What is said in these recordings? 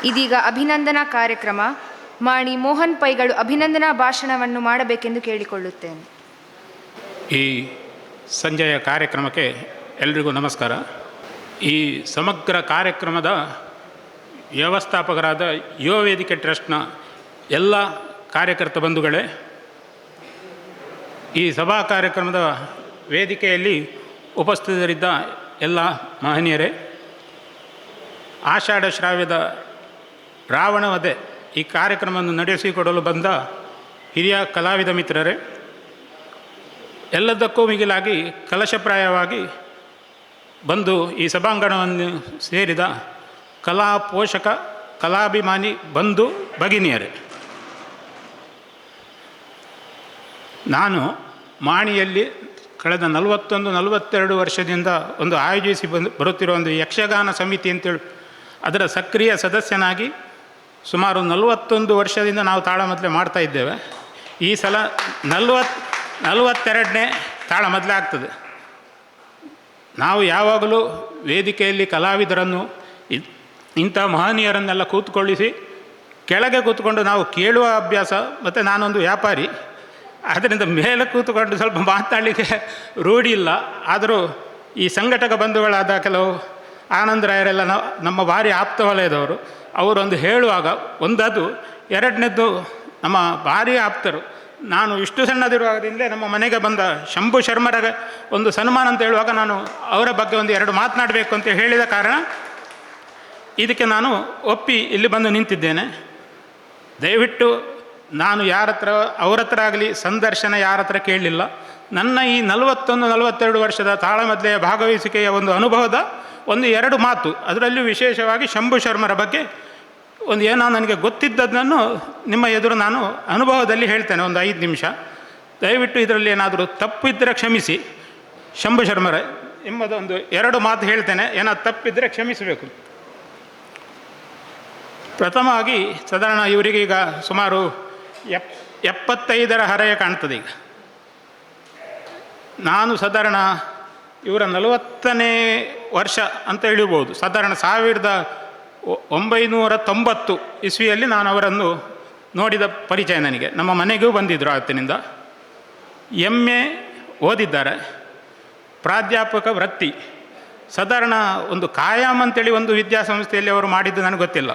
ಇದೀಗ ಅಭಿನಂದನಾ ಕಾರ್ಯಕ್ರಮ. ಮಾಣಿ ಮೋಹನ್ ಪೈಗಳು ಅಭಿನಂದನಾ ಭಾಷಣವನ್ನು ಮಾಡಬೇಕೆಂದು ಕೇಳಿಕೊಳ್ಳುತ್ತೇನೆ. ಈ ಸಂಜೆಯ ಕಾರ್ಯಕ್ರಮಕ್ಕೆ ಎಲ್ರಿಗೂ ನಮಸ್ಕಾರ. ಈ ಸಮಗ್ರ ಕಾರ್ಯಕ್ರಮದ ವ್ಯವಸ್ಥಾಪಕರಾದ ಯುವ ವೇದಿಕೆ ಟ್ರಸ್ಟ್ನ ಎಲ್ಲ ಕಾರ್ಯಕರ್ತ ಬಂಧುಗಳೇ, ಈ ಸಭಾ ಕಾರ್ಯಕ್ರಮದ ವೇದಿಕೆಯಲ್ಲಿ ಉಪಸ್ಥಿತರಿದ್ದ ಎಲ್ಲ ಮಹನೀಯರೇ, ಆಷಾಢ ಶ್ರಾವ್ಯದ ರಾವಣವಧೆ ಈ ಕಾರ್ಯಕ್ರಮವನ್ನು ನಡೆಸಿಕೊಡಲು ಬಂದ ಹಿರಿಯ ಕಲಾವಿದ ಮಿತ್ರರೇ, ಎಲ್ಲದಕ್ಕೂ ಮಿಗಿಲಾಗಿ ಕಲಶಪ್ರಾಯವಾಗಿ ಬಂದು ಈ ಸಭಾಂಗಣವನ್ನು ಸೇರಿದ ಕಲಾ ಪೋಷಕ ಕಲಾಭಿಮಾನಿ ಬಂಧು ಭಗಿನಿಯರೇ, ನಾನು ಮಾಣಿಯಲ್ಲಿ ಕಳೆದ 41-42 ವರ್ಷದಿಂದ ಒಂದು ಆಯೋಜಿಸಿ ಬರುತ್ತಿರುವ ಒಂದು ಯಕ್ಷಗಾನ ಸಮಿತಿ ಅಂತೇಳಿ ಅದರ ಸಕ್ರಿಯ ಸದಸ್ಯನಾಗಿ ಸುಮಾರು 41 ವರ್ಷದಿಂದ ನಾವು ತಾಳಮದ್ದಲೆ ಮಾಡ್ತಾ ಇದ್ದೇವೆ. ಈ ಸಲ 42ನೇ ತಾಳಮದ್ದಲೆ ಆಗ್ತದೆ. ನಾವು ಯಾವಾಗಲೂ ವೇದಿಕೆಯಲ್ಲಿ ಕಲಾವಿದರನ್ನು ಇಂಥ ಮಹನೀಯರನ್ನೆಲ್ಲ ಕೂತ್ಕೊಳ್ಳಿಸಿ ಕೆಳಗೆ ಕೂತ್ಕೊಂಡು ನಾವು ಕೇಳುವ ಅಭ್ಯಾಸ, ಮತ್ತು ನಾನೊಂದು ವ್ಯಾಪಾರಿ, ಆದ್ದರಿಂದ ಮೇಲೆ ಕೂತ್ಕೊಂಡು ಸ್ವಲ್ಪ ಮಾತಾಡಲಿಕ್ಕೆ ರೂಢಿ ಇಲ್ಲ. ಆದರೂ ಈ ಸಂಘಟಕ ಬಂಧುಗಳಾದ ಕೆಲವು ಆನಂದರಾಯರೆಲ್ಲ ನಮ್ಮ ಭಾರಿ ಆಪ್ತ ವಲಯದವರು, ಅವರೊಂದು ಹೇಳುವಾಗ ಒಂದದು, ಎರಡನೇದ್ದು ನಮ್ಮ ಭಾರಿ ಆಪ್ತರು. ನಾನು ಇಷ್ಟು ಸಣ್ಣದಿರುವಾಗದಿಂದಲೇ ನಮ್ಮ ಮನೆಗೆ ಬಂದ ಶಂಭು ಶರ್ಮರ ಒಂದು ಸನ್ಮಾನ ಅಂತ ಹೇಳುವಾಗ ನಾನು ಅವರ ಬಗ್ಗೆ ಒಂದು ಎರಡು ಮಾತನಾಡಬೇಕು ಅಂತ ಹೇಳಿದ ಕಾರಣ ಇದಕ್ಕೆ ನಾನು ಒಪ್ಪಿ ಇಲ್ಲಿ ಬಂದು ನಿಂತಿದ್ದೇನೆ. ದಯವಿಟ್ಟು ನಾನು ಯಾರ ಹತ್ರ ಅವ್ರ ಹತ್ರ ಆಗಲಿ ಸಂದರ್ಶನ ಯಾರ ಹತ್ರ ಕೇಳಲಿಲ್ಲ. ನನ್ನ ಈ 41-42 ವರ್ಷದ ತಾಳಮದ್ದಲೆಯ ಭಾಗವಹಿಸಿಕೆಯ ಒಂದು ಅನುಭವದ ಒಂದು 2 ಮಾತು, ಅದರಲ್ಲೂ ವಿಶೇಷವಾಗಿ ಶಂಭು ಶರ್ಮರ ಬಗ್ಗೆ ಒಂದು ಏನೋ ನನಗೆ ಗೊತ್ತಿದ್ದದನ್ನು ನಿಮ್ಮ ಎದುರು ನಾನು ಅನುಭವದಲ್ಲಿ ಹೇಳ್ತೇನೆ, ಒಂದು 5 ನಿಮಿಷ. ದಯವಿಟ್ಟು ಇದರಲ್ಲಿ ಏನಾದರೂ ತಪ್ಪಿದ್ದರೆ ಕ್ಷಮಿಸಿ. ಶಂಭು ಶರ್ಮರ ಎಂಬುದೊಂದು 2 ಮಾತು ಹೇಳ್ತೇನೆ, ಏನಾದ್ರು ತಪ್ಪಿದ್ದರೆ ಕ್ಷಮಿಸಬೇಕು. ಪ್ರಥಮವಾಗಿ ಸಾಧಾರಣ ಇವರಿಗೆ ಈಗ ಸುಮಾರು 75ರ ಹರೆಯ ಕಾಣ್ತದೆ. ಈಗ ನಾನು ಸಾಧಾರಣ ಇವರ 40ನೇ ವರ್ಷ ಅಂತ ಹೇಳಿರ್ಬೋದು. ಸಾಧಾರಣ 1990 ಇಸ್ವಿಯಲ್ಲಿ ನಾನು ಅವರನ್ನು ನೋಡಿದ ಪರಿಚಯ ನನಗೆ. ನಮ್ಮ ಮನೆಗೂ ಬಂದಿದ್ದರು ಆವತ್ತಿನಿಂದ. MA ಓದಿದ್ದಾರೆ, ಪ್ರಾಧ್ಯಾಪಕ ವೃತ್ತಿ. ಸಾಧಾರಣ ಒಂದು ಕಾಯಂ ಅಂತೇಳಿ ಒಂದು ವಿದ್ಯಾಸಂಸ್ಥೆಯಲ್ಲಿ ಅವರು ಮಾಡಿದ್ದು ನನಗೆ ಗೊತ್ತಿಲ್ಲ.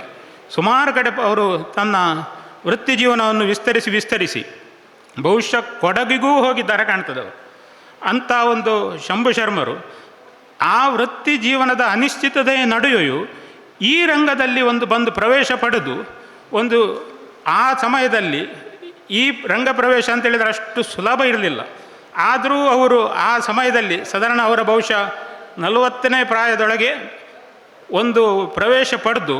ಸುಮಾರು ಕಡೆ ಅವರು ತನ್ನ ವೃತ್ತಿ ಜೀವನವನ್ನು ವಿಸ್ತರಿಸಿ ಬಹುಶಃ ಕೊಡಗಿಗೂ ಹೋಗಿದ್ದಾರೆ ಕಾಣ್ತದೆ ಅವರು. ಅಂಥ ಒಂದು ಶಂಭು ಶರ್ಮರು ಆ ವೃತ್ತಿ ಜೀವನದ ಅನಿಶ್ಚಿತತೆಯ ನಡುವೆಯೂ ಈ ರಂಗದಲ್ಲಿ ಒಂದು ಬಂದು ಪ್ರವೇಶ ಪಡೆದು ಒಂದು ಆ ಸಮಯದಲ್ಲಿ ಈ ರಂಗ ಪ್ರವೇಶ ಅಂತೇಳಿದರೆ ಅಷ್ಟು ಸುಲಭ ಇರಲಿಲ್ಲ. ಆದರೂ ಅವರು ಆ ಸಮಯದಲ್ಲಿ ಸಾಧಾರಣ ಅವರ ಬಹುಶಃ 40ನೇ ಪ್ರಾಯದೊಳಗೆ ಒಂದು ಪ್ರವೇಶ ಪಡೆದು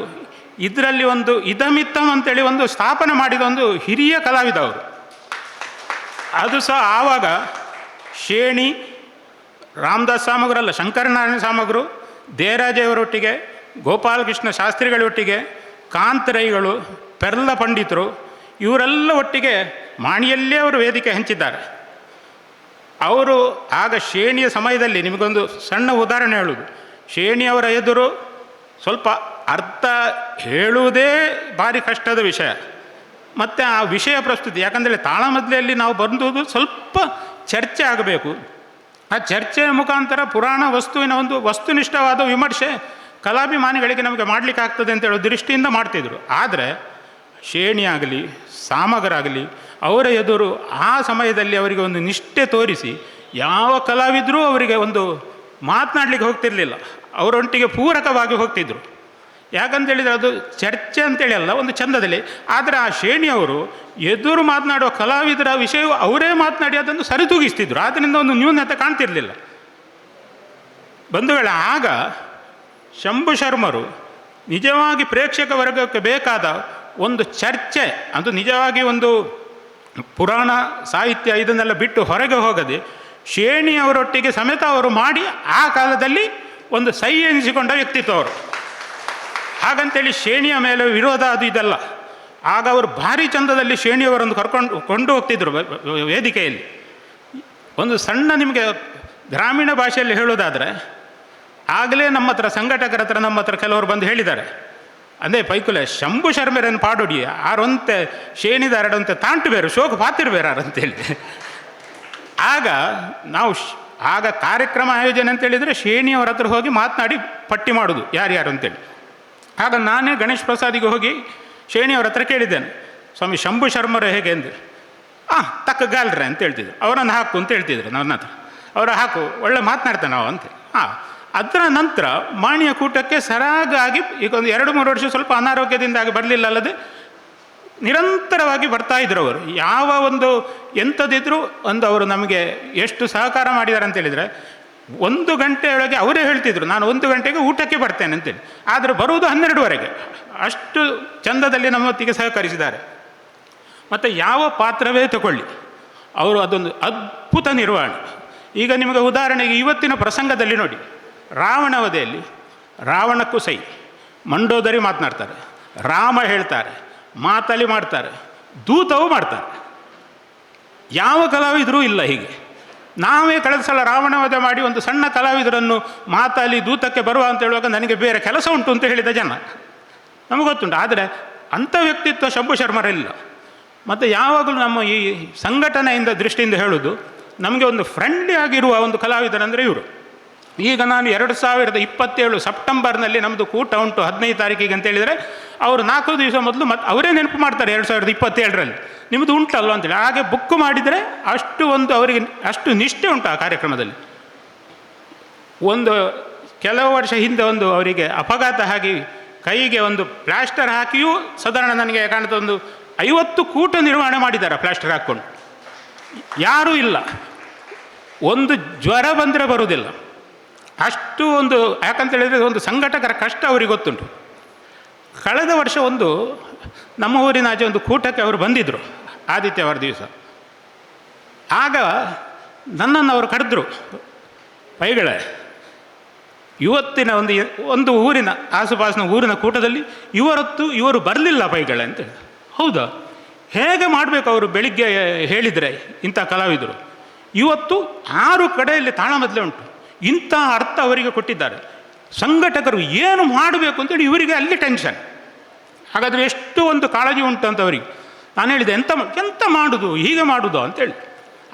ಇದರಲ್ಲಿ ಒಂದು ಇದಮಿತ್ತಂ ಅಂತೇಳಿ ಒಂದು ಸ್ಥಾಪನೆ ಮಾಡಿದ ಒಂದು ಹಿರಿಯ ಕಲಾವಿದ ಅವರು. ಅದು ಸಹ ಆವಾಗ ಶೇಣಿ ರಾಮದಾಸ್ ಸಾಮಗ್ರಲ್ಲ, ಶಂಕರನಾರಾಯಣ ಸಾಮಗ್ರು, ದೇರಾಜೆಯವರೊಟ್ಟಿಗೆ, ಗೋಪಾಲಕೃಷ್ಣ ಶಾಸ್ತ್ರಿಗಳೊಟ್ಟಿಗೆ, ಕಾಂತರೈಗಳು, ಪೆರ್ಲ ಪಂಡಿತರು, ಇವರೆಲ್ಲ ಒಟ್ಟಿಗೆ ಮಾಣಿಯಲ್ಲೇ ಅವರು ವೇದಿಕೆ ಹಂಚಿದ್ದಾರೆ. ಅವರು ಆಗ ಶೇಣಿಯ ಸಮಯದಲ್ಲಿ ನಿಮಗೊಂದು ಸಣ್ಣ ಉದಾಹರಣೆ ಹೇಳುವುದು. ಶೇಣಿಯವರ ಎದುರು ಸ್ವಲ್ಪ ಅರ್ಥ ಹೇಳುವುದೇ ಭಾರಿ ಕಷ್ಟದ ವಿಷಯ. ಮತ್ತು ಆ ವಿಷಯ ಪ್ರಸ್ತುತಿ, ಯಾಕಂದರೆ ತಾಳಮದ್ದಲೆಯಲ್ಲಿ ನಾವು ಬಂದುದು ಸ್ವಲ್ಪ ಚರ್ಚೆ ಆಗಬೇಕು. ಆ ಚರ್ಚೆಯ ಮುಖಾಂತರ ಪುರಾಣ ವಸ್ತುವಿನ ಒಂದು ವಸ್ತುನಿಷ್ಠವಾದ ವಿಮರ್ಶೆ ಕಲಾಭಿಮಾನಿಗಳಿಗೆ ನಮಗೆ ಮಾಡಲಿಕ್ಕೆ ಆಗ್ತದೆ ಅಂತ ಹೇಳೋ ದೃಷ್ಟಿಯಿಂದ ಮಾಡ್ತಿದ್ರು. ಆದರೆ ಶೇಣಿಯಾಗಲಿ ಸಾಮಗರಾಗಲಿ ಅವರ ಎದುರು ಆ ಸಮಯದಲ್ಲಿ ಅವರಿಗೆ ಒಂದು ನಿಷ್ಠೆ ತೋರಿಸಿ ಯಾವ ಕಲಾವಿದರೂ ಅವರಿಗೆ ಒಂದು ಮಾತನಾಡಲಿಕ್ಕೆ ಹೋಗ್ತಿರಲಿಲ್ಲ, ಅವರೊಟ್ಟಿಗೆ ಪೂರಕವಾಗಿ ಹೋಗ್ತಿದ್ರು. ಯಾಕಂತೇಳಿದರೆ ಅದು ಚರ್ಚೆ ಅಂತೇಳಿ ಅಲ್ಲ, ಒಂದು ಚಂದದಲ್ಲಿ. ಆದರೆ ಆ ಶೇಣಿಯವರು ಎದುರು ಮಾತನಾಡುವ ಕಲಾವಿದರ ವಿಷಯವು ಅವರೇ ಮಾತನಾಡಿ ಅದನ್ನು ಸರಿದೂಗಿಸ್ತಿದ್ರು. ಆದ್ದರಿಂದ ಒಂದು ನ್ಯೂನತೆ ಕಾಣ್ತಿರಲಿಲ್ಲ. ಬಂಧುಗಳೇ, ಆಗ ಶಂಭು ಶರ್ಮರು ನಿಜವಾಗಿ ಪ್ರೇಕ್ಷಕ ವರ್ಗಕ್ಕೆ ಬೇಕಾದ ಒಂದು ಚರ್ಚೆ, ಅದು ನಿಜವಾಗಿ ಒಂದು ಪುರಾಣ ಸಾಹಿತ್ಯ ಇದನ್ನೆಲ್ಲ ಬಿಟ್ಟು ಹೊರಗೆ ಹೋಗದೆ ಶೇಣಿಯವರೊಟ್ಟಿಗೆ ಸಮೇತ ಅವರು ಮಾಡಿ ಆ ಕಾಲದಲ್ಲಿ ಒಂದು ಸೈ ಎನಿಸಿಕೊಂಡ ವ್ಯಕ್ತಿತ್ವ ಅವರು. ಹಾಗಂತೇಳಿ ಶೇಣಿಯ ಮೇಲೆ ವಿರೋಧ ಅದು ಇದೆಲ್ಲ. ಆಗ ಅವರು ಭಾರಿ ಚಂದದಲ್ಲಿ ಶೇಣಿಯವರನ್ನು ಕೊಂಡು ಹೋಗ್ತಿದ್ರು ವೇದಿಕೆಯಲ್ಲಿ. ಒಂದು ಸಣ್ಣ ನಿಮಗೆ ಗ್ರಾಮೀಣ ಭಾಷೆಯಲ್ಲಿ ಹೇಳೋದಾದರೆ, ಆಗಲೇ ನಮ್ಮ ಹತ್ರ ಸಂಘಟಕರ ಹತ್ರ ನಮ್ಮ ಹತ್ರ ಕೆಲವರು ಬಂದು ಹೇಳಿದ್ದಾರೆ, ಅಂದೇ ಪೈಕುಲೆ ಶಂಭು ಶರ್ಮರನ್ನು ಪಾಡೊಡಿ ಆರೊಂತೆ ಶೇಣಿದಾರಡಂತೆ ತಾಂಟು ಬೇರು ಶೋಕ ಪಾತಿರು ಬೇರಂತೇಳಿ. ಆಗ ನಾವು ಆಗ ಕಾರ್ಯಕ್ರಮ ಆಯೋಜನೆ ಅಂತೇಳಿದರೆ ಶೇಣಿಯವರ ಹತ್ರ ಹೋಗಿ ಮಾತನಾಡಿ ಪಟ್ಟಿ ಮಾಡೋದು ಯಾರ್ಯಾರು ಅಂತೇಳಿ. ಆಗ ನಾನೇ ಗಣೇಶ್ ಪ್ರಸಾದಿಗೆ ಹೋಗಿ ಶೇಣಿಯವ್ರ ಹತ್ರ ಕೇಳಿದ್ದೇನೆ, ಸ್ವಾಮಿ ಶಂಭು ಶರ್ಮರು ಹೇಗೆ ಅಂದರೆ ತಕ್ಕ ಗಾಲ್ರೆ ಅಂತ ಹೇಳ್ತಿದ್ರು. ಅವರನ್ನು ಹಾಕು ಅಂತ ಹೇಳ್ತಿದ್ರು ನನ್ನ ಹತ್ರ. ಅವರ ಹಾಕು ಒಳ್ಳೆ ಮಾತನಾಡ್ತಾನೆ ನಾವು ಅಂತ. ಅದರ ನಂತರ ಮಾಣಿಯ ಕೂಟಕ್ಕೆ ಸರಾಗಾಗಿ ಈಗ ಒಂದು 2-3 ವರ್ಷ ಸ್ವಲ್ಪ ಅನಾರೋಗ್ಯದಿಂದಾಗಿ ಬರಲಿಲ್ಲ ಅಲ್ಲದೆ ನಿರಂತರವಾಗಿ ಬರ್ತಾ ಇದ್ರು ಅವರು. ಯಾವ ಒಂದು ಎಂಥದಿದ್ರು ಒಂದು ಅವರು ನಮಗೆ ಎಷ್ಟು ಸಹಕಾರ ಮಾಡಿದ್ದಾರೆ ಅಂತೇಳಿದರೆ 1 ಗಂಟೆಯೊಳಗೆ ಅವರೇ ಹೇಳ್ತಿದ್ರು ನಾನು 1 ಗಂಟೆಗೆ ಊಟಕ್ಕೆ ಬರ್ತೇನೆ ಅಂತೇಳಿ. ಆದರೆ ಬರುವುದು 12ವರೆಗೆ. ಅಷ್ಟು ಚಂದದಲ್ಲಿ ನಮ್ಮೊತ್ತಿಗೆ ಸಹಕರಿಸಿದ್ದಾರೆ. ಮತ್ತು ಯಾವ ಪಾತ್ರವೇ ತಗೊಳ್ಳಿ ಅವರು ಅದೊಂದು ಅದ್ಭುತ ನಿರ್ವಹಣೆ. ಈಗ ನಿಮಗೆ ಉದಾಹರಣೆಗೆ ಇವತ್ತಿನ ಪ್ರಸಂಗದಲ್ಲಿ ನೋಡಿ, ರಾವಣ ವಧೆಯಲ್ಲಿ ರಾವಣಕ್ಕೂ ಸೈ ಮಂಡೋದರಿ ಮಾತನಾಡ್ತಾರೆ, ರಾಮ ಹೇಳ್ತಾರೆ, ಮಾತಲ್ಲಿ ಮಾಡ್ತಾರೆ, ದೂತವೂ ಮಾಡ್ತಾರೆ. ಯಾವ ಕಲಾವಿದರೂ ಇಲ್ಲ ಹೀಗೆ. ನಾವೇ ಕಳೆದ ಸಲ ರಾವಣ ವಧೆ ಮಾಡಿ ಒಂದು ಸಣ್ಣ ಕಲಾವಿದರನ್ನು ಮಾತಲ್ಲಿ ದೂತಕ್ಕೆ ಬರುವ ಅಂತ ಹೇಳುವಾಗ ನನಗೆ ಬೇರೆ ಕೆಲಸ ಉಂಟು ಅಂತ ಹೇಳಿದ ಜನ ನಮಗೆ ಗೊತ್ತುಂಟು. ಆದರೆ ಅಂಥ ವ್ಯಕ್ತಿತ್ವ ಶಂಭು ಶರ್ಮರಿಲ್ಲ. ಮತ್ತು ಯಾವಾಗಲೂ ನಮ್ಮ ಈ ಸಂಘಟನೆಯಿಂದ ದೃಷ್ಟಿಯಿಂದ ಹೇಳೋದು, ನಮಗೆ ಒಂದು ಫ್ರೆಂಡ್ಲಿ ಆಗಿರುವ ಒಂದು ಕಲಾವಿದರಂದರೆ ಇವರು. ಈಗ ನಾನು 2027 ಸೆಪ್ಟೆಂಬರ್ನಲ್ಲಿ ನಮ್ಮದು ಕೂಟ ಉಂಟು 15 ತಾರೀಕಿಗೆ ಅಂತೇಳಿದರೆ ಅವರು 4 ದಿವಸ ಮೊದಲು ಮತ್ತೆ ಅವರೇ ನೆನಪು ಮಾಡ್ತಾರೆ 2027ರಲ್ಲಿ ನಿಮ್ಮದು ಉಂಟಲ್ಲ ಅಂತೇಳಿ. ಹಾಗೆ ಬುಕ್ ಮಾಡಿದರೆ ಅಷ್ಟು ಒಂದು ಅವರಿಗೆ ಅಷ್ಟು ನಿಷ್ಠೆ ಉಂಟು ಆ ಕಾರ್ಯಕ್ರಮದಲ್ಲಿ. ಒಂದು ಕೆಲವು ವರ್ಷ ಹಿಂದೆ ಒಂದು ಅವರಿಗೆ ಅಪಘಾತ ಆಗಿ ಕೈಗೆ ಒಂದು ಪ್ಲಾಸ್ಟರ್ ಹಾಕಿಯೂ ಸಾಧಾರಣ ನನಗೆ ಕಾಣ್ತಾ ಒಂದು 50 ಕೂಟ ನಿರ್ವಹಣೆ ಮಾಡಿದ್ದಾರೆ ಪ್ಲಾಸ್ಟರ್ ಹಾಕ್ಕೊಂಡು. ಯಾರೂ ಇಲ್ಲ, ಒಂದು ಜ್ವರ ಬಂದರೆ ಬರುವುದಿಲ್ಲ. ಅಷ್ಟು ಒಂದು ಯಾಕಂತೇಳಿದರೆ ಒಂದು ಸಂಘಟಕರ ಕಷ್ಟ ಅವರಿಗೆ ಗೊತ್ತುಂಟು. ಕಳೆದ ವರ್ಷ ಒಂದು ನಮ್ಮ ಊರಿನ ಆಚೆ ಒಂದು ಕೂಟಕ್ಕೆ ಅವರು ಬಂದಿದ್ದರು ಆದಿತ್ಯವಾರ ದಿವಸ. ಆಗ ನನ್ನನ್ನು ಅವರು ಕರೆದ್ರು, ಪೈಗಳೇ ಇವತ್ತಿನ ಒಂದು ಊರಿನ ಆಸುಪಾಸಿನ ಊರಿನ ಕೂಟದಲ್ಲಿ ಇವರು ಬರಲಿಲ್ಲ ಪೈಗಳೇ ಅಂತೇಳಿ. ಹೌದಾ, ಹೇಗೆ ಮಾಡಬೇಕು ಅವರು ಬೆಳಿಗ್ಗೆ ಹೇಳಿದರೆ ಇಂಥ ಕಲಾವಿದರು. ಇವತ್ತು 6 ಕಡೆಯಲ್ಲಿ ತಾಳಮದ್ದಲೆ ಉಂಟು. ಇಂಥ ಅರ್ಥ ಅವರಿಗೆ ಕೊಟ್ಟಿದ್ದಾರೆ. ಸಂಘಟಕರು ಏನು ಮಾಡಬೇಕು ಅಂತೇಳಿ ಇವರಿಗೆ ಅಲ್ಲಿ ಟೆನ್ಷನ್. ಹಾಗಾದರೆ ಎಷ್ಟು ಒಂದು ಕಾಳಜಿ ಉಂಟು ಅಂತ ಅವರಿಗೆ. ನಾನು ಹೇಳಿದೆ ಎಂತ ಮಾಡೋದು ಹೀಗೆ ಮಾಡೋದು ಅಂತೇಳಿ.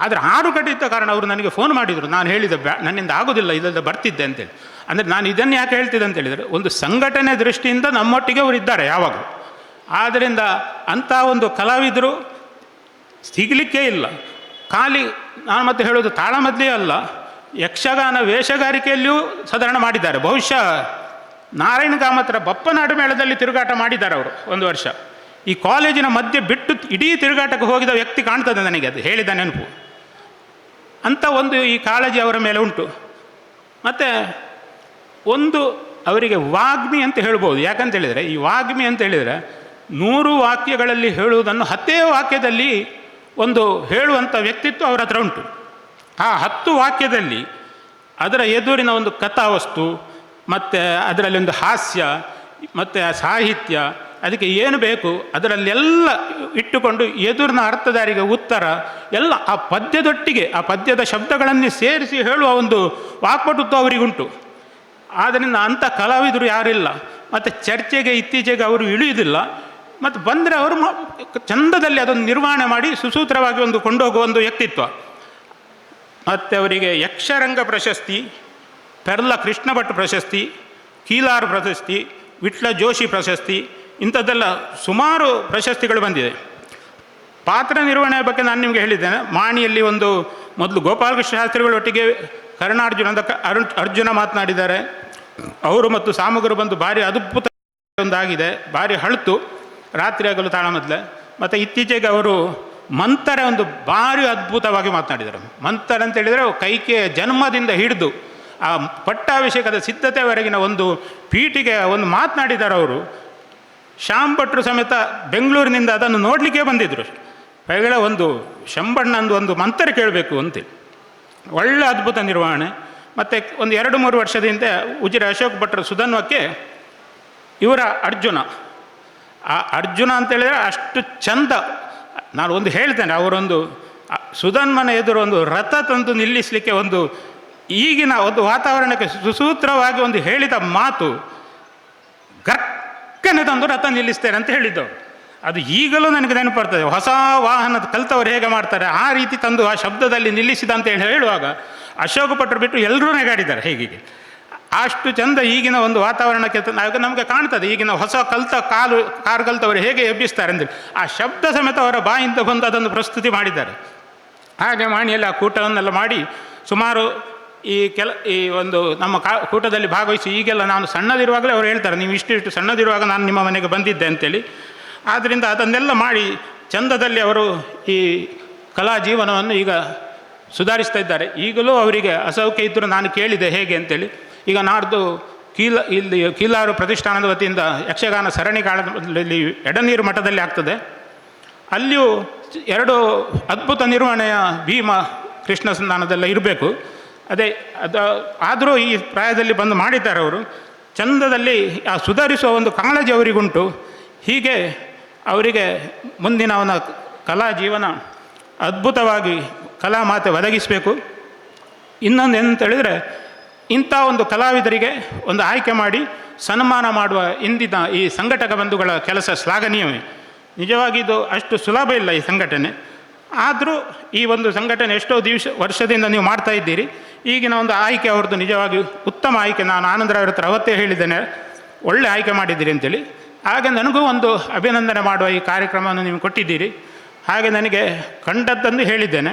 ಆದರೆ 6 ಕಡೆ ಇದ್ದ ಕಾರಣ ಅವರು ನನಗೆ ಫೋನ್ ಮಾಡಿದರು. ನಾನು ಹೇಳಿದೆ ನನ್ನಿಂದ ಆಗೋದಿಲ್ಲ, ಇದೆಲ್ಲ ಬರ್ತಿದ್ದೆ ಅಂತೇಳಿ. ಅಂದರೆ ನಾನು ಇದನ್ನು ಯಾಕೆ ಹೇಳ್ತಿದ್ದೆ ಅಂತೇಳಿದರೆ, ಒಂದು ಸಂಘಟನೆ ದೃಷ್ಟಿಯಿಂದ ನಮ್ಮೊಟ್ಟಿಗೆ ಅವರು ಇದ್ದಾರೆ ಯಾವಾಗ. ಆದ್ದರಿಂದ ಅಂಥ ಒಂದು ಕಲಾವಿದರು ಸಿಗಲಿಕ್ಕೇ ಇಲ್ಲ. ಖಾಲಿ ನಾನು ಮತ್ತೆ ಹೇಳೋದು ತಾಳಮದ್ದಲೆ ಅಲ್ಲ, ಯಕ್ಷಗಾನ ವೇಷಗಾರಿಕೆಯಲ್ಲಿಯೂ ಸಾಧಾರಣ ಮಾಡಿದ್ದಾರೆ. ಬಹುಶಃ ನಾರಾಯಣ ಕಾಮತ್ರ ಬಪ್ಪನಾಡು ಮೇಳದಲ್ಲಿ ತಿರುಗಾಟ ಮಾಡಿದ್ದಾರೆ ಅವರು 1 ವರ್ಷ. ಈ ಕಾಲೇಜಿನ ಮಧ್ಯೆ ಬಿಟ್ಟು ಇಡೀ ತಿರುಗಾಟಕ್ಕೆ ಹೋಗಿದ ವ್ಯಕ್ತಿ ಕಾಣ್ತದೆ ನನಗೆ, ಅದು ಹೇಳಿದ ನೆನಪು. ಅಂಥ ಒಂದು ಈ ಕಾಳಜಿ ಅವರ ಮೇಲೆ ಉಂಟು. ಮತ್ತು ಒಂದು ಅವರಿಗೆ ವಾಗ್ಮಿ ಅಂತ ಹೇಳ್ಬೋದು. ಯಾಕಂತೇಳಿದರೆ ಈ ವಾಗ್ಮಿ ಅಂತೇಳಿದರೆ 100 ವಾಕ್ಯಗಳಲ್ಲಿ ಹೇಳುವುದನ್ನು 10 ವಾಕ್ಯದಲ್ಲಿ ಒಂದು ಹೇಳುವಂಥ ವ್ಯಕ್ತಿತ್ವ ಅವರ ಹತ್ರ ಉಂಟು. ಆ 10 ವಾಕ್ಯದಲ್ಲಿ ಅದರ ಎದುರಿನ ಒಂದು ಕಥಾವಸ್ತು ಮತ್ತು ಅದರಲ್ಲಿ ಒಂದು ಹಾಸ್ಯ ಮತ್ತು ಸಾಹಿತ್ಯ ಅದಕ್ಕೆ ಏನು ಬೇಕು ಅದರಲ್ಲೆಲ್ಲ ಇಟ್ಟುಕೊಂಡು ಎದುರಿನ ಅರ್ಥಧಾರಿಗೆ ಉತ್ತರ ಎಲ್ಲ ಆ ಪದ್ಯದೊಟ್ಟಿಗೆ ಆ ಪದ್ಯದ ಶಬ್ದಗಳನ್ನೇ ಸೇರಿಸಿ ಹೇಳುವ ಒಂದು ವಾಕ್ಪಟುತ್ವ ಅವರಿಗುಂಟು. ಆದ್ದರಿಂದ ಅಂಥ ಕಲಾವಿದರು ಯಾರಿಲ್ಲ. ಮತ್ತು ಚರ್ಚೆಗೆ ಇತ್ತೀಚೆಗೆ ಅವರು ಇಳಿಯುವುದಿಲ್ಲ. ಮತ್ತು ಬಂದರೆ ಅವರು ಚಂದದಲ್ಲಿ ಅದನ್ನು ನಿರ್ವಹಣೆ ಮಾಡಿ ಸುಸೂತ್ರವಾಗಿ ಒಂದು ಕೊಂಡೋಗುವ ಒಂದು ವ್ಯಕ್ತಿತ್ವ. ಮತ್ತು ಅವರಿಗೆ ಯಕ್ಷರಂಗ ಪ್ರಶಸ್ತಿ, ಪೆರ್ಲ ಕೃಷ್ಣ ಭಟ್ ಪ್ರಶಸ್ತಿ, ಕೀಲಾರ್ ಪ್ರಶಸ್ತಿ, ವಿಟ್ಲ ಜೋಶಿ ಪ್ರಶಸ್ತಿ, ಇಂಥದ್ದೆಲ್ಲ ಸುಮಾರು ಪ್ರಶಸ್ತಿಗಳು ಬಂದಿದೆ. ಪಾತ್ರ ನಿರ್ವಹಣೆಯ ಬಗ್ಗೆ ನಾನು ನಿಮಗೆ ಹೇಳಿದ್ದೇನೆ. ಮಾಣಿಯಲ್ಲಿ ಒಂದು ಮೊದಲು ಗೋಪಾಲಕೃಷ್ಣ ಶಾಸ್ತ್ರಿಗಳೊಟ್ಟಿಗೆ ಕರ್ಣಾರ್ಜುನದ ಅರ್ಜುನ ಮಾತನಾಡಿದ್ದಾರೆ. ಅವರು ಮತ್ತು ಸಾಮಗರು ಬಂದು ಭಾರಿ ಅದ್ಭುತ ಒಂದಾಗಿದೆ, ಭಾರಿ ಹಳತು ರಾತ್ರಿ ಆಗಲು ತಾಳಮದ್ದಲೆ. ಮತ್ತು ಇತ್ತೀಚೆಗೆ ಅವರು ಮಂತರ ಒಂದು ಭಾರಿ ಅದ್ಭುತವಾಗಿ ಮಾತನಾಡಿದರು. ಮಂತರ ಅಂತೇಳಿದರೆ ಕೈಕೆಯ ಜನ್ಮದಿಂದ ಹಿಡಿದು ಆ ಪಟ್ಟಾಭಿಷೇಕದ ಸಿದ್ಧತೆವರೆಗಿನ ಒಂದು ಪೀಠಿಗೆ ಒಂದು ಮಾತನಾಡಿದ್ದಾರೆ ಅವರು. ಶ್ಯಾಮ್ ಭಟ್ರು ಸಮೇತ ಬೆಂಗಳೂರಿನಿಂದ ಅದನ್ನು ನೋಡಲಿಕ್ಕೆ ಬಂದಿದ್ದರು. ಪೈಗಳ ಒಂದು ಶಂಬಣ್ಣಂದು ಒಂದು ಮಂತರ ಕೇಳಬೇಕು ಅಂತೇಳಿ. ಒಳ್ಳೆ ಅದ್ಭುತ ನಿರ್ವಹಣೆ. ಮತ್ತು ಒಂದು 2-3 ವರ್ಷದ ಹಿಂದೆ ಉಜಿರೆ ಅಶೋಕ್ ಭಟ್ರು ಸುಧನ್ವಕ್ಕೆ ಇವರ ಅರ್ಜುನ, ಆ ಅರ್ಜುನ ಅಂತೇಳಿದರೆ ಅಷ್ಟು ಚಂದ. ನಾನು ಒಂದು ಹೇಳ್ತೇನೆ, ಅವರೊಂದು ಸುಧನ್ವನ ಎದುರು ಒಂದು ರಥ ತಂದು ನಿಲ್ಲಿಸಲಿಕ್ಕೆ ಒಂದು ಈಗಿನ ಒಂದು ವಾತಾವರಣಕ್ಕೆ ಸುಸೂತ್ರವಾಗಿ ಒಂದು ಹೇಳಿದ ಮಾತು ಟಕ್ಕನೆ ತಂದು ರಥ ನಿಲ್ಲಿಸ್ತೇನೆ ಅಂತ ಹೇಳಿದ್ದವರು. ಅದು ಈಗಲೂ ನನಗೆ ನೆನಪು ಬರ್ತದೆ. ಹೊಸ ವಾಹನದ ಕಲ್ತವ್ರು ಹೇಗೆ ಮಾಡ್ತಾರೆ ಆ ರೀತಿ ತಂದು ಆ ಶಬ್ದದಲ್ಲಿ ನಿಲ್ಲಿಸಿದ ಅಂತ ಹೇಳುವಾಗ ಅಶೋಕ ಭಟ್ರು ಬಿಟ್ಟು ಎಲ್ಲರೂ ನೆಗಾಡಿದ್ದಾರೆ ಹೇಗೆ. ಅಷ್ಟು ಚಂದ ಈಗಿನ ಒಂದು ವಾತಾವರಣಕ್ಕೆ ನಮಗೆ ಕಾಣ್ತದೆ. ಈಗಿನ ಹೊಸ ಕಾರು ಕಲ್ತವರು ಹೇಗೆ ಎಬ್ಬಿಸ್ತಾರೆ ಅಂದರೆ ಆ ಶಬ್ದ ಸಮೇತ ಅವರ ಬಾಯಿಂದ ಬಂದು ಅದನ್ನು ಪ್ರಸ್ತುತಿ ಮಾಡಿದ್ದಾರೆ. ಹಾಗೆ ಮಾಣಿಯಲ್ಲಿ ಆ ಕೂಟವನ್ನೆಲ್ಲ ಮಾಡಿ ಸುಮಾರು ಈ ಒಂದು ನಮ್ಮ ಕೂಟದಲ್ಲಿ ಭಾಗವಹಿಸಿ ಈಗೆಲ್ಲ ನಾನು ಸಣ್ಣದಿರುವಾಗಲೇ ಅವರು ಹೇಳ್ತಾರೆ, ನೀವು ಇಷ್ಟು ಸಣ್ಣದಿರುವಾಗ ನಾನು ನಿಮ್ಮ ಮನೆಗೆ ಬಂದಿದ್ದೆ ಅಂತೇಳಿ. ಆದ್ದರಿಂದ ಅದನ್ನೆಲ್ಲ ಮಾಡಿ ಚಂದದಲ್ಲಿ ಅವರು ಈ ಕಲಾ ಜೀವನವನ್ನು ಈಗ ಸುಧಾರಿಸ್ತಾ ಇದ್ದಾರೆ. ಈಗಲೂ ಅವರಿಗೆ ಅಸೌಖ್ಯ ಇದ್ದರೂ ನಾನು ಕೇಳಿದೆ ಹೇಗೆ ಅಂತೇಳಿ. ಈಗ ನಾಡ್ದು ಇಲ್ಲಿ ಕೀಲಾರು ಪ್ರತಿಷ್ಠಾನದ ವತಿಯಿಂದ ಯಕ್ಷಗಾನ ಸರಣಿ ಕಾಲದಲ್ಲಿ ಎಡನೀರು ಮಠದಲ್ಲಿ ಆಗ್ತದೆ. ಅಲ್ಲಿಯೂ 2 ಅದ್ಭುತ ನಿರ್ವಹಣೆಯ ಭೀಮ ಕೃಷ್ಣ ಸಂಧಾನದೆಲ್ಲ ಇರಬೇಕು. ಆದರೂ ಈ ಪ್ರಾಯದಲ್ಲಿ ಬಂದು ಮಾಡಿದ್ದಾರೆ ಅವರು. ಚಂದದಲ್ಲಿ ಆ ಸುಧಾರಿಸುವ ಒಂದು ಕಾಳಜಿ ಅವರಿಗುಂಟು. ಹೀಗೆ ಅವರಿಗೆ ಮುಂದಿನ ಅವನ ಕಲಾ ಜೀವನ ಅದ್ಭುತವಾಗಿ ಕಲಾ ಮಾತೆ ಒದಗಿಸಬೇಕು. ಇನ್ನೊಂದು ಏನಂತೇಳಿದರೆ, ಇಂಥ ಒಂದು ಕಲಾವಿದರಿಗೆ ಒಂದು ಆಯ್ಕೆ ಮಾಡಿ ಸನ್ಮಾನ ಮಾಡುವ ಇಂದಿನ ಈ ಸಂಘಟಕ ಬಂಧುಗಳ ಕೆಲಸ ಶ್ಲಾಘನೀಯವೇ. ನಿಜವಾಗಿ ಇದು ಅಷ್ಟು ಸುಲಭ ಇಲ್ಲ ಈ ಸಂಘಟನೆ. ಆದರೂ ಈ ಒಂದು ಸಂಘಟನೆ ಎಷ್ಟೋ ವರ್ಷದಿಂದ ನೀವು ಮಾಡ್ತಾ ಇದ್ದೀರಿ. ಈಗಿನ ಒಂದು ಆಯ್ಕೆ ಅವ್ರದ್ದು ನಿಜವಾಗಿ ಉತ್ತಮ ಆಯ್ಕೆ. ನಾನು ಆನಂದರಾವ್ರ ಹತ್ರ ಅವತ್ತೇ ಹೇಳಿದ್ದೇನೆ, ಒಳ್ಳೆ ಆಯ್ಕೆ ಮಾಡಿದ್ದೀರಿ ಅಂತೇಳಿ. ಹಾಗೆ ನನಗೂ ಒಂದು ಅಭಿನಂದನೆ ಮಾಡುವ ಈ ಕಾರ್ಯಕ್ರಮವನ್ನು ನೀವು ಕೊಟ್ಟಿದ್ದೀರಿ. ಹಾಗೆ ನನಗೆ ಕಂಡದ್ದನ್ನು ಹೇಳಿದ್ದೇನೆ.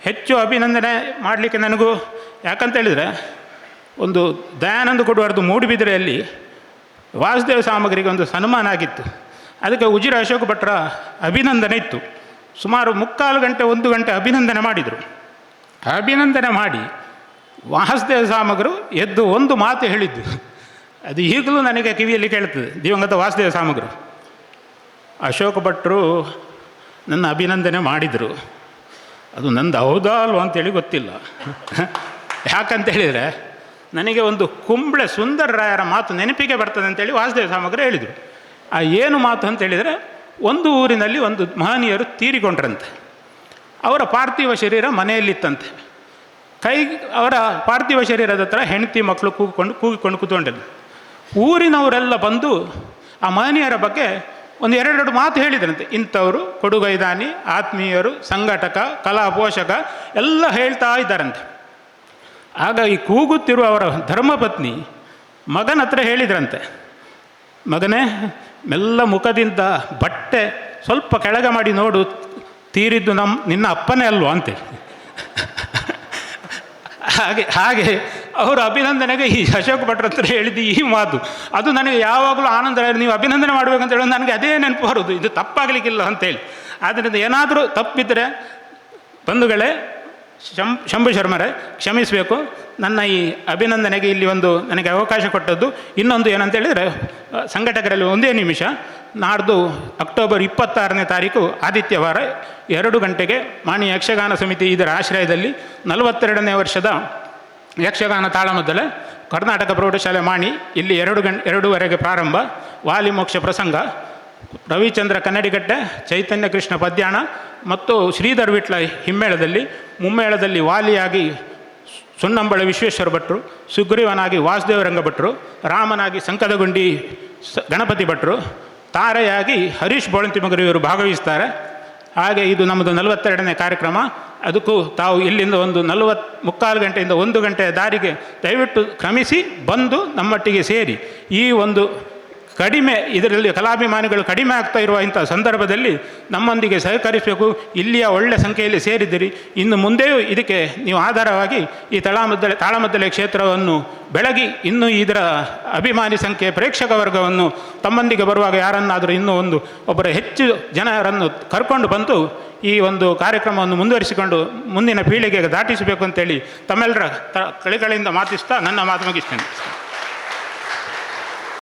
ಹೆಚ್ಚು ಅಭಿನಂದನೆ ಮಾಡಲಿಕ್ಕೆ ನನಗೂ ಯಾಕಂತೇಳಿದರೆ, ಒಂದು ದಯಾನಂದ ಕೊಡುವರದು ಮೂಡುಬಿದಿರೆಯಲ್ಲಿ ವಾಸುದೇವ ಸಾಮಗ್ರಿಗೆ ಒಂದು ಸನ್ಮಾನ ಆಗಿತ್ತು. ಅದಕ್ಕೆ ಉಜಿರೆ ಅಶೋಕ ಭಟ್ರ ಅಭಿನಂದನೆ ಇತ್ತು. ಸುಮಾರು 3/4 ಗಂಟೆ 1 ಗಂಟೆ ಅಭಿನಂದನೆ ಮಾಡಿದರು. ಅಭಿನಂದನೆ ಮಾಡಿ ವಾಸುದೇವ ಸಾಮಗರು ಎದ್ದು ಒಂದು ಮಾತು ಹೇಳಿದ್ದು, ಅದು ಈಗಲೂ ನನಗೆ ಕಿವಿಯಲ್ಲಿ ಕೇಳ್ತದೆ. ದಿವಂಗತ ವಾಸುದೇವ ಸಾಮಗರು, ಅಶೋಕ ಭಟ್ರು ನನ್ನ ಅಭಿನಂದನೆ ಮಾಡಿದರು, ಅದು ನಂದು ಹೌದಾ ಅಲ್ವಾ ಅಂತೇಳಿ ಗೊತ್ತಿಲ್ಲ. ಯಾಕಂತೇಳಿದರೆ ನನಗೆ ಒಂದು ಕುಂಬಳೆ ಸುಂದರರಾಯರ ಮಾತು ನೆನಪಿಗೆ ಬರ್ತದೆ ಅಂತೇಳಿ ವಾಸುದೇವ ಸಾಮಗರು ಹೇಳಿದರು. ಆ ಏನು ಮಾತು ಅಂತೇಳಿದರೆ, ಒಂದು ಊರಿನಲ್ಲಿ ಒಂದು ಮಹನೀಯರು ತೀರಿಕೊಂಡ್ರಂತೆ. ಅವರ ಪಾರ್ಥಿವ ಶರೀರ ಮನೆಯಲ್ಲಿತ್ತಂತೆ. ಅವರ ಪಾರ್ಥಿವ ಶರೀರದ ಹತ್ರ ಹೆಂಡತಿ ಮಕ್ಕಳು ಕೂಗಿಕೊಂಡು ಕೂತ್ಕೊಂಡಿದ್ದು. ಊರಿನವರೆಲ್ಲ ಬಂದು ಆ ಮಹನೀಯರ ಬಗ್ಗೆ ಒಂದು 2 ಮಾತು ಹೇಳಿದ್ರಂತೆ. ಇಂಥವರು ಕೊಡುಗೈದಾನಿ, ಆತ್ಮೀಯರು, ಸಂಘಟಕ, ಕಲಾ ಪೋಷಕ ಎಲ್ಲ ಹೇಳ್ತಾ ಇದ್ದಾರಂತೆ. ಆಗ ಈ ಕೂಗುತ್ತಿರುವ ಅವರ ಧರ್ಮಪತ್ನಿ ಮಗನ ಹತ್ರ ಹೇಳಿದ್ರಂತೆ, ಮಗನೇ ಮೆಲ್ಲ ಮುಖದಿಂದ ಬಟ್ಟೆ ಸ್ವಲ್ಪ ಕೆಳಗೆ ಮಾಡಿ ನೋಡು, ತೀರಿದ್ದು ನಿನ್ನ ಅಪ್ಪನೇ ಅಲ್ವಾ ಅಂತೇಳಿ. ಹಾಗೆ ಅವರು ಅಭಿನಂದನೆಗೆ ಈ ಅಶೋಕ ಭಟ್ರ ಹತ್ರ ಹೇಳಿದ್ದು ಈ ಮಾತು, ಅದು ನನಗೆ ಯಾವಾಗಲೂ ಆನಂದ. ನೀವು ಅಭಿನಂದನೆ ಮಾಡಬೇಕಂತ ಹೇಳೋದು ನನಗೆ ಅದೇ ನೆನಪು ಬರೋದು, ಇದು ತಪ್ಪಾಗಲಿಕ್ಕಿಲ್ಲ ಅಂತೇಳಿ. ಆದ್ದರಿಂದ ಏನಾದರೂ ತಪ್ಪಿದ್ದರೆ ಬಂಧುಗಳೇ, ಶಂಭು ಶರ್ಮರೇ ಕ್ಷಮಿಸಬೇಕು. ನನ್ನ ಈ ಅಭಿನಂದನೆಗೆ ಇಲ್ಲಿ ಒಂದು ನನಗೆ ಅವಕಾಶ ಕೊಟ್ಟದ್ದು. ಇನ್ನೊಂದು ಏನಂತೇಳಿದರೆ, ಸಂಘಟಕರಲ್ಲಿ ಒಂದೇ ನಿಮಿಷ, ನಾಡ್ದು ಅಕ್ಟೋಬರ್ 26ನೇ ತಾರೀಕು ಆದಿತ್ಯವಾರ 2 ಗಂಟೆಗೆ ಮಾಣಿ ಯಕ್ಷಗಾನ ಸಮಿತಿ ಇದರ ಆಶ್ರಯದಲ್ಲಿ 42ನೇ ವರ್ಷದ ಯಕ್ಷಗಾನ ತಾಳಮದ್ದಲೆ ಕರ್ನಾಟಕ ಪ್ರೌಢಶಾಲೆ ಮಾಣಿ ಇಲ್ಲಿ 2:02 ಪ್ರಾರಂಭ. ವಾಲಿಮೋಕ್ಷ ಪ್ರಸಂಗ, ರವಿಚಂದ್ರ ಕನ್ನಡಿಗಟ್ಟೆ, ಚೈತನ್ಯ ಕೃಷ್ಣ ಪದ್ಯಾಣ ಮತ್ತು ಶ್ರೀಧರ್ ವಿಟ್ಲ ಹಿಮ್ಮೇಳದಲ್ಲಿ, ಮುಮ್ಮೇಳದಲ್ಲಿ ವಾಲಿಯಾಗಿ ಸುಣ್ಣಂಬಳ ವಿಶ್ವೇಶ್ವರ ಭಟ್ರು, ಸುಗ್ರೀವನಾಗಿ ವಾಸುದೇವ ರಂಗ ಭಟ್ರು, ರಾಮನಾಗಿ ಸಂಕದಗುಂಡಿ ಗಣಪತಿ ಭಟ್ರು, ತಾರೆಯಾಗಿ ಹರೀಶ್ ಬೋಳಂತಿಮಗರು ಇವರು ಭಾಗವಹಿಸ್ತಾರೆ. ಹಾಗೆ ಇದು ನಮ್ಮದು 42ನೇ ಕಾರ್ಯಕ್ರಮ. ಅದಕ್ಕೂ ತಾವು ಇಲ್ಲಿಂದ ಒಂದು 3/4 ಗಂಟೆಯಿಂದ 1 ಗಂಟೆಯ ದಾರಿಗೆ ದಯವಿಟ್ಟು ಕ್ರಮಿಸಿ ಬಂದು ನಮ್ಮೊಟ್ಟಿಗೆ ಸೇರಿ ಈ ಒಂದು ಕಡಿಮೆ ಇದರಲ್ಲಿ ಕಲಾಭಿಮಾನಿಗಳು ಕಡಿಮೆ ಆಗ್ತಾ ಇರುವ ಇಂಥ ಸಂದರ್ಭದಲ್ಲಿ ನಮ್ಮೊಂದಿಗೆ ಸಹಕರಿಸಬೇಕು. ಇಲ್ಲಿಯ ಒಳ್ಳೆಯ ಸಂಖ್ಯೆಯಲ್ಲಿ ಸೇರಿದ್ದೀರಿ. ಇನ್ನು ಮುಂದೆಯೂ ಇದಕ್ಕೆ ನೀವು ಆಧಾರವಾಗಿ ಈ ತಾಳಮದ್ದಲೆ ಕ್ಷೇತ್ರವನ್ನು ಬೆಳಗಿ ಇನ್ನೂ ಇದರ ಅಭಿಮಾನಿ ಸಂಖ್ಯೆ ಪ್ರೇಕ್ಷಕ ವರ್ಗವನ್ನು ತಮ್ಮೊಂದಿಗೆ ಬರುವಾಗ ಯಾರನ್ನಾದರೂ ಇನ್ನೂ ಒಬ್ಬರ ಹೆಚ್ಚು ಜನರನ್ನು ಕರ್ಕೊಂಡು ಬಂದು ಈ ಒಂದು ಕಾರ್ಯಕ್ರಮವನ್ನು ಮುಂದುವರಿಸಿಕೊಂಡು ಮುಂದಿನ ಪೀಳಿಗೆಗೆ ದಾಟಿಸಬೇಕು ಅಂತೇಳಿ ತಮ್ಮೆಲ್ಲರ ಕಳಿಗಳಿಂದ ಮಾತಿಸ್ತಾ ನನ್ನ ಮಾತು ಮುಗಿಸ್ತೇನೆ.